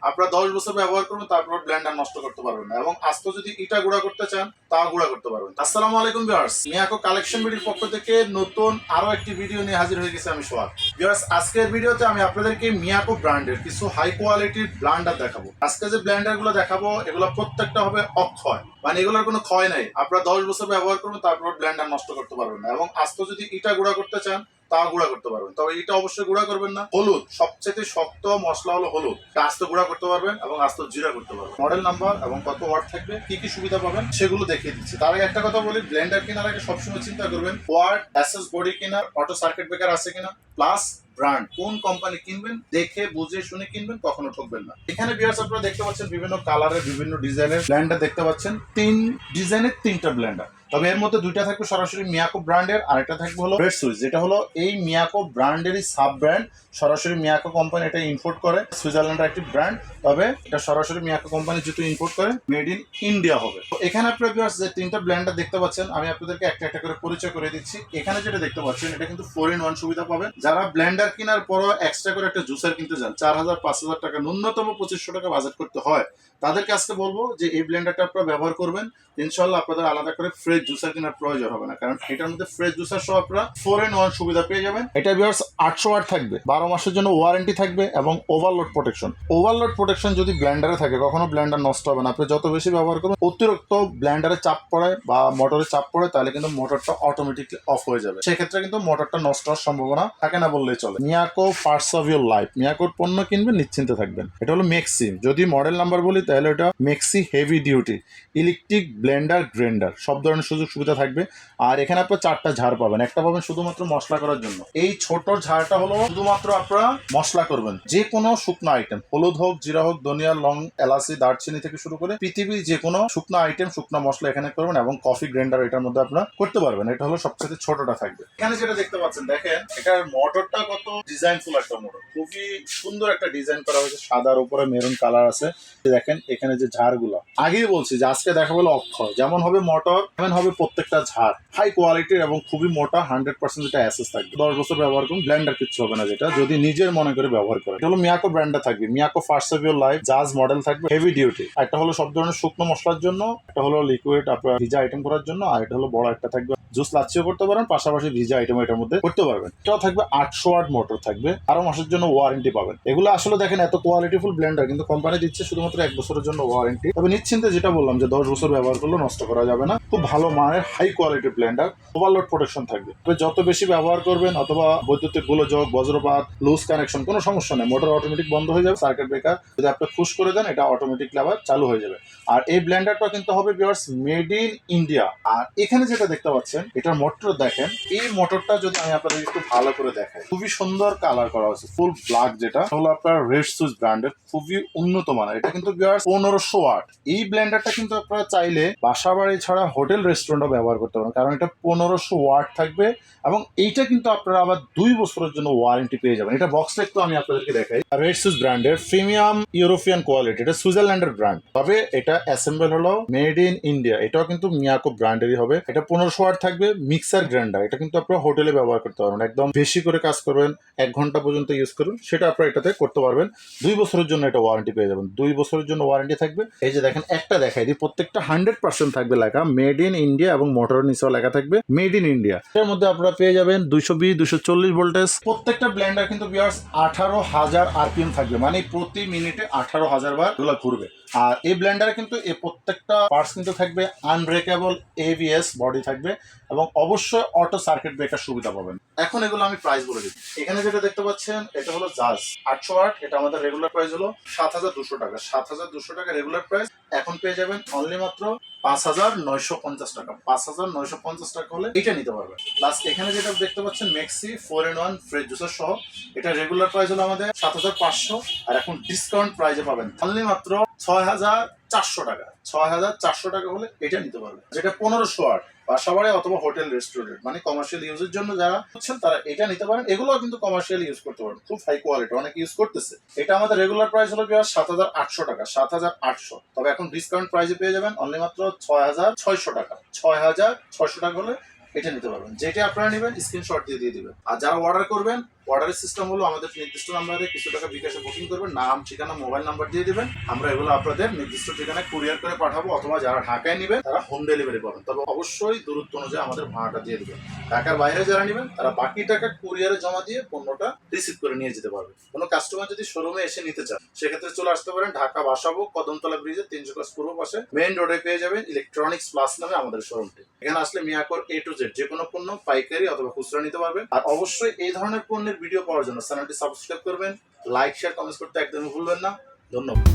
আপনারা 10 বছর ব্যবহার করবেন, তারপর ব্লেন্ডার নষ্ট করতে পারবেন না। এবং আস্ত যদি ইটা গুঁড়া করতে চান তা গুঁড়া করতে পারবেন। আসসালামু আলাইকুম ভিউয়ার্স, মিয়াকো কালেকশন ভিডিওর পক্ষ থেকে নতুন আরো একটি ভিডিও নিয়ে হাজির হয়ে গেছি আমি সোহাগ। ভিউয়ার্স, আজকের ভিডিওতে আমি আপনাদেরকে মিয়াকো ব্র্যান্ডের কিছু হাই কোয়ালিটির ব্লেন্ডার দেখাবো। আজকে যে ব্লেন্ডার গুলো দেখাবো এগুলো প্রত্যেকটা হবে অক্ষয়, মানে এগুলোর কোনো ক্ষয় নাই। আপনারা 10 বছর ব্যবহার করবেন, তারপর ব্লেন্ডার নষ্ট করতে পারবেন না। এবং আস্ত যদি ইটা গুঁড়া করতে চান তা গুঁড়া করতে পারবেন, তবে এটা অবশ্যই গুঁড়া করবেন না। হলুদ সবচেয়ে শক্ত মশলা হলো হলুদ, আস্ত গুঁড়া করতে পারবেন এবং আস্ত জিরা করতে পারবেন। মডেল নাম্বার এবং কত ওয়াট থাকবে, কি কি সুবিধা পাবেন সেগুলো দেখিয়ে দিচ্ছি। তার আগে একটা কথা বলি, ব্লেন্ডার কেনার আগে সবসময় চিন্তা করবেন ওয়াট, এসএস বডি কেনার, অটো সার্কিট ব্রেকার আছে কিনা, প্লাস ব্র্যান্ড কোন কোম্পানি কিনবেন দেখে বুঝে শুনে কিনবেন, কখনো ঠকবেন না। এখানে ভিউয়ার্স আপনারা দেখতে পাচ্ছেন বিভিন্ন কালারের বিভিন্ন ডিজাইনের ব্লেন্ডার দেখতে পাচ্ছেন। 3 ডিজাইনের 3টা ব্লেন্ডার, তবে এর মধ্যে 2টা থাকবে সরাসরি মিয়াকো ব্র্যান্ডের, আর একটা থাকবে হলো রেড সুইচ, যেটা হলো এই মিয়াকো ব্র্যান্ডেরই সাব ব্র্যান্ড। সরাসরি মিয়াকো কোম্পানি এটা ইম্পোর্ট করে, সুইজারল্যান্ডের একটি ব্র্যান্ড, তবে এটা সরাসরি মিয়াকো কোম্পানি যেহেতু ইম্পোর্ট করে মেড ইন ইন্ডিয়া হবে। তো এখানে আপনারা ভিউয়ার্স যে 3টা ব্লেন্ডার দেখতে পাচ্ছেন, আমি আপনাদেরকে একটা একটা করে পরিচয় করে দিচ্ছি। এখানে যেটা দেখতে পাচ্ছেন এটা কিন্তু 4-in-1 সুবিধা পাবেন। যারা ব্লেন্ডার কেনার পরও এক্সট্রা করে একটা জুসার কিনতে যান, 4000-5000 টাকা, ন্যূনতম 2500 টাকা বাজেট করতে হয়, তাদেরকে আজকে বলবো যে এই ব্লেন্ডারটা আপনারা ব্যবহার করবেন। ইনশাআল্লাহ আপনাদের আলাদা করে ফ্রেশ জুসার কেনার প্রয়োজন হবে না, কারণ এটার মধ্যে ফ্রেশ জুসার সহ আপনারা 4-in-1 সুবিধা পেয়ে যাবেন। এটা ভিউয়ার্স 800 ওয়াট থাকবে, 12 মাসের জন্য ওয়ারেন্টি থাকবে এবং ওভারলোড প্রোটেকশন। ওভারলোড প্রোটেকশন যদি ব্লেন্ডারে থাকে কখনো ব্লেন্ডার নষ্ট হবে না। আপনি যত বেশি ব্যবহার করবেন, অতিরিক্ত ব্লেন্ডারে চাপ পড়ে বা মোটরে চাপ পড়ে, তাহলে কিন্তু মোটরটা অটোমেটিকলি অফ হয়ে যাবে। সেক্ষেত্রে কিন্তু মোটরটা নষ্ট হওয়ার সম্ভাবনা থাকে না বললেই চলে। Miyako parts of your life, মিয়াকোর পণ্য কিনবেন নিশ্চিন্তে থাকবেন। এটা হলো মেক্সি, যদি মডেল নাম্বার বলি তাহলে এটা maxi heavy duty electric blender grinder, সব ধরনের সুযোগ সুবিধা থাকবে। আর এখানে আপনার 4টা ঝাড় পাবেন, একটা পাবেন শুধুমাত্র মশলা করার জন্য। এই ছোট ঝাড়টা হলো শুধুমাত্র আপনারা মশলা করবেন, যে কোনো শুকনো আইটেম, হলুদ হোক, জিরা হোক, ধনিয়া, লং, এলাচি, দারচিনি থেকে শুরু করে পৃথিবীর যে কোনো শুকনো আইটেম, শুকনো মশলা এখানে করবেন এবং কফি গ্রাইন্ডার এটার মধ্যে আপনারা করতে পারবেন। এটা হলো সবচেয়ে ছোটটা থাকবে। এখানে যেটা দেখতে পাচ্ছেন, দেখেন এটার মোটরটা কত ডিজাইনফুল একটা মোটর, খুবই সুন্দর একটা ডিজাইন করা হয়েছে, সাদার উপরে মেরুন কালার আছে। দেখেন এখানে যে ঝাড়গুলো, আগেই বলছি যে আজকে দেখাবো অক্ষয়, যেমন হবে মোটর তেমন হবে প্রত্যেকটা ঝাড়, হাই কোয়ালিটির এবং খুবই মোটা, 100% এটা অ্যাসেস থাকবে। 10 বছর ব্যবহার করুন, ব্লেন্ডার কিচ্ছু হবে না, যেটা যদি নিজের মনে করে ব্যবহার করে। এটা হলো মিয়াকো ব্র্যান্ডটা থাকবে, Miyako first of your life জাজ মডেল থাকবে, হেভি ডিউটি। একটা হলো সব ধরনের শুকনো মশলার জন্য, একটা হলো লিকুইড আপনার ভিজা আইটেম করার জন্য, আর এটা হলো বড় একটা থাকবে জুস লাচ্ছিও করতে পারেন, পাশাপাশি ভিজা আইটেম এটার মধ্যে করতে পারবেন। এটাও থাকবে 800 ওয়াট মোটর থাকবে, 12 মাসের জন্য ওয়ারেন্টি পাবেন। এগুলো আসলে দেখেন এত কোয়ালিটিফুল ব্লেন্ডার, কিন্তু কোম্পানি দিচ্ছে শুধুমাত্র 1 বছরের জন্য ওয়ারেন্টি। তবে নিশ্চিন্তে যেটা বললাম যে 10 বছর ব্যবহার করলে নষ্ট করা যাবে না। খুব ভালো মানের হাই কোয়ালিটির ব্লেন্ডার, ওভারলোড প্রোটেকশন থাকবে। তবে যত বেশি ব্যবহার করবেন অথবা বৈদ্যুতিক গোলযোগ, বজ্রপাত, লুজ কানেকশন, কোনো সমস্যা নেই, মোটর অটোমেটিক বন্ধ হয়ে যাবে। সার্কিট ব্রেকার যদি আপনি পুশ করে দেন, এটা অটোমেটিকলি আবার চালু হয়ে যাবে। আর এই ব্লেন্ডারটা কিন্তু হবে ভিউয়ার্স মেড ইন ইন্ডিয়া। আর এখানে যেটা দেখতে পাচ্ছেন এটার মোটর দেখেন, এই মোটরটা যদি আমি আপনাদের একটু ভালো করে দেখাই, খুবই সুন্দর কালার করা হয়েছে, ফুল ব্ল্যাক, যেটা হলো আপনার রেড সুইচ ব্র্যান্ডের, খুবই উন্নত মানের। এটা কিন্তু ভিউয়ার্স 1500 ওয়াট। এই ব্লেন্ডারটা কিন্তু আপনারা চাইলে বাসা বাড়ি ছাড়া হোটেল রেস্টুরেন্টও ব্যবহার করতে পারেন, কারণ এটা 1500 ওয়াট থাকবে এবং এইটা কিন্তু আপনারা আবার 2 বছরের জন্য ওয়ারেন্টি পেয়ে যাবেন। এটা বক্সটা একটু আমি আপনাদেরকে দেখাই। রেড সুইচ ব্র্যান্ডের প্রিমিয়াম ইউরোপিয়ান কোয়ালিটি, এটা সুইজারল্যান্ডের ব্র্যান্ড, তবে এটা অ্যাসেম্বল হলো মেড ইন ইন্ডিয়া। এটাও কিন্তু মিয়াকো ব্র্যান্ডেরই হবে। এটা 1500 ওয়াট থাকবে, মিক্সার গ্রাইন্ডার। এটা কিন্তু আপনারা হোটেলে ব্যবহার করতে পারবেন, একদম বেশি করে কাজ করবেন, 1 ঘন্টা পর্যন্ত ইউজ করুন, সেটা আপনারা এটাতে করতে পারবেন। 2 বছরের জন্য এটা ওয়ারেন্টি পেয়ে যাবেন, 2 বছরের জন্য ওয়ারেন্টি থাকবে। এই যে দেখেন একটা দেখাই দিই, প্রত্যেকটা 100% থাকবে লেখা মেড ইন ইন্ডিয়া এবং মোটরের নিচেও লেখা থাকবে মেড ইন ইন্ডিয়া। এর মধ্যে আপনারা পেয়ে যাবেন 220, 240 ভোল্টেজ। প্রত্যেকটা ব্লেন্ডার কিন্তু ভিউয়ার্স 18,000 আরপিএম থাকবে, মানে প্রতি মিনিটে 18,000 বার এগুলো ঘুরবে। আর এই ব্লেন্ডারে কিন্তু এই প্রত্যেকটা পার্টস কিন্তু থাকবে আনব্রেকেবল এবিএস বডি থাকবে এবং অবশ্যই অটো সার্কিট ব্রেকার সুবিধা পাবেন। এখন এগুলো আমি প্রাইস বলে দিই। এখানে যেটা দেখতে পাচ্ছেন এটা হলো জাজ 800 ওয়াট, এটা আমাদের রেগুলার প্রাইস হলো 7200 টাকা। 7200 টাকা রেগুলার প্রাইস, এখন পেয়ে যাবেন অনলি মাত্র 5950 টাকা। 5950 টাকা হলে এটা নিতে পারবেন। প্লাস এখানে যেটা দেখতে পাচ্ছেন মেক্সি 4-in-1 ফ্রেশ জুসার সহ, এটা রেগুলার প্রাইস হলো আমাদের 7500, আর এখন ডিসকাউন্ট প্রাইসে পাবেন অনলি মাত্র 6400 টাকা। 6400 টাকা হলে এটা নিতে পারবেন, যেটা 1500 ওয়াট বাসাবাড়ি অথবা হোটেল রেস্টুরেন্ট, মানে কমার্শিয়াল ইউজের জন্য যারা হচ্ছেন তারা এটা নিতে পারেন। এগুলো কিন্তু কমার্শিয়াল ইউজ করতে পারেন, খুব হাই কোয়ালিটি, অনেক ইউজ করতেছে। এটা আমাদের রেগুলার প্রাইস হলো 7800 টাকা, 7800। তবে এখন ডিসকাউন্ট প্রাইসে পেয়ে যাবেন অনলি মাত্র 6600 টাকা। 6600 টাকা হলে এটা নিতে পারবেন। যেটা আপনারা নেবেন স্ক্রিনশট দিয়ে দিবেন। আর যারা অর্ডার করবেন অর্ডারের সিস্টেম হলো আমাদের নির্দিষ্ট নাম্বারে কিছু টাকা বিকাশে বুকিং করবেন, নাম ঠিকানা মোবাইল নাম্বার দিয়ে দিবেন, আমরা এগুলো আপনাদের নির্দিষ্ট ঠিকানায় কুরিয়ার করে পাঠাবো, অথবা যারা ঢাকায় নেবেন তারা হোম ডেলিভারি পাবেন। তবে অবশ্যই দূরত্ব অনুযায়ী আমাদের ভাড়াটা দিয়ে দিবেন। ঢাকার বাইরে যারা নেবেন তারা বাকি টাকা কুরিয়ারে জমা দিয়ে পণ্যটা রিসিভ করে নিয়ে যেতে পারবে। কোনো কাস্টমার যদি শোরুমে এসে নিতে চান সেক্ষেত্রে চলে আসতে পারেন ঢাকা বাসাবো কদমতলা ব্রিজের 300 গজ পূর্ব পাশে মেইন রোডে পেয়ে যাবেন ইলেকট্রনিক্স প্লাস নামে আমাদের শোরুমটি। এখানে আসলে মিয়াকোর A to Z যে কোনো পণ্য পাইকারি অথবা খুচরা নিতে পারবেন। আর অবশ্যই এই ধরনের পণ্যের ভিডিও পাওয়ার জন্য চ্যানেলটি সাবস্ক্রাইব করবেন, লাইক শেয়ার কমেন্টস করতে একদমই ভুলবেন না। ধন্যবাদ।